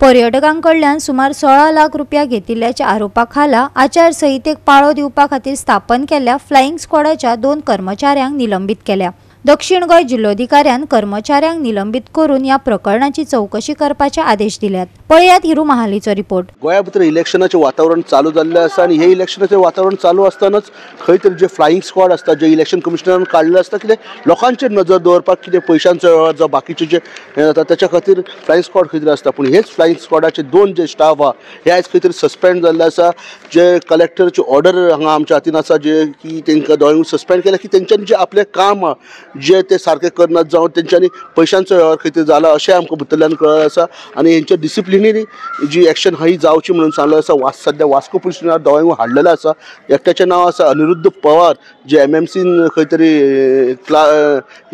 पर्यटकांकडल्यान सुमार 16 लाख रुपया घेतिल्ल्याच्या आरोपाखाला आचारसंहितेक पाळो दिवपा खातीर स्थापन केल्ल्या फ्लाइंग स्क्वॉडाच्या 2 कर्मचाऱ्यांक निलंबित केल्या। दक्षिण गोंय जिल्लोधिकाऱ्यान कर्मचाऱ्यांक निलंबित करून या प्रकरणाची चौकशी करपाचे आदेश दिल्यात। पळयात हिरू महालीचो रिपोर्ट। गोंया भितर इलेक्शनाचे वातावरण चालू जाल्ले आसा आणि हे इलेक्शनाचे वातावरण चालू असतानाच खंय तरी जे फ्लाइंग स्क्वॉड असता जे इलेक्शन कमिशनरान काढले असता कितें लोकांचेर नजर दवरपाक कितें पयशांचो व्यवहार जो बाकीचे जे जाता त्याच्या खातीर फ्लाइंग स्क्वॉड खंय तरी असता। पूण हेच फ्लाइंग स्क्वॉडाचे 2 जे स्टाफ आहा हे आयज खंय तरी सस्पेंड जाल्ले आसा। जे कलेक्टरची ऑर्डर हांगा आमच्या हातीन आसा जे की तांकां दोळ्यांक सस्पेंड केला की तेंच्यांनी जे आपले काम जे ते सारखे करनात जावन तेंच्यांनी पयशांचो व्यवहार खंय तरी जाला अशें आमकां भितरल्यान कळ्ळें आसा आणि हेंचे डिसिप्लिनरी जी एक्शन ही जावची म्हणून सांगलें आसा। सध्या वास्को पुलीस स्टेशनार दोळ्यांक हाडलेलो आसा। एकट्याचें नांव आसा अनिरुद्ध पवार जे MMCन खंय तरी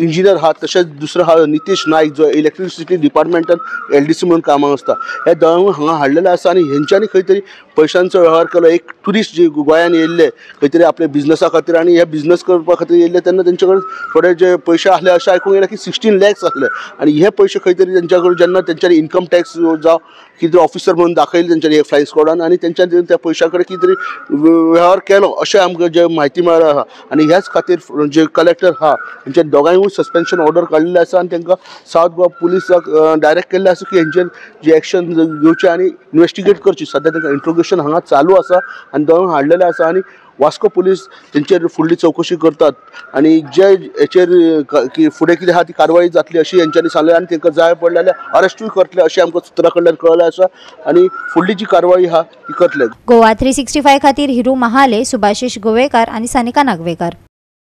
इंजिनियर आहा। तशेंच दुसरो आहा नितीश नायक जो इलेक्ट्रिसिटी डिपार्टमेंटान LDC म्हणून कामाक आसता। हे दोळ्यांक हांगा हाडलेले आसा आणि हेंच्यांनी खंय तरी पयशांचो व्यवहार केलो। एक ट्युरिस्ट जे गोंयान येयल्ले खंय तरी आपल्या बिझनसा खातीर आणि हे बिझनस करपा खातीर येयल्ले तेन्ना तेंचे कडेन थोडे जे पयशे आसले अशें आयकूंक येयलें की 16 lakhs आसले आणि हे पयशे खंय तरी तेंच्या कडेन जेन्ना तेंच्यांनी इन्कम टॅक्स जावं कितें ऑफिसर म्हणून दाखयलें तेंच्यांनी हे फ्लाइंग स्क्वॉडान आणि तेंच्यांनी त्या पयशा कडेन कितें तरी व्यवहार केलो अशें आमकां जे म्हायती मेळ्ळी आहा। आणि ह्याच खातीर जे कलेक्टर आहा तेंच्या दोगांयकूय सस्पेन्शन ऑर्डर काडिल्ली आसा आणि तांकां सावथ गोवा पुलिसाक डायरेक्ट केल्लें आसा की हेंचेर जे एक्शन घेवचें आणि इन्वेस्टिगेट करची। सध्या तांकां इंट्रोगेशन हांगा चालू आसा आणि दोगांक हाडलेलें आसा आणि वास्को पुलीस तेंचेर फुडली चौकशी करतात आणि जे हेचेर की फुडें कितें आहा ती कारवाई जातली अशी हेंच्यांनी सांगलें आणि तांकां जाय पडलें जाल्यार अरेस्टूय करतले अशें आमकां सुत्रा कडल्यान कळलें आसा आणि फुडली जी कारवाई आहा ती करतले। गोवा 365 खातीर हिरू महाले, सुभाशीश गोवेकार आणि सानिका नागवेकर।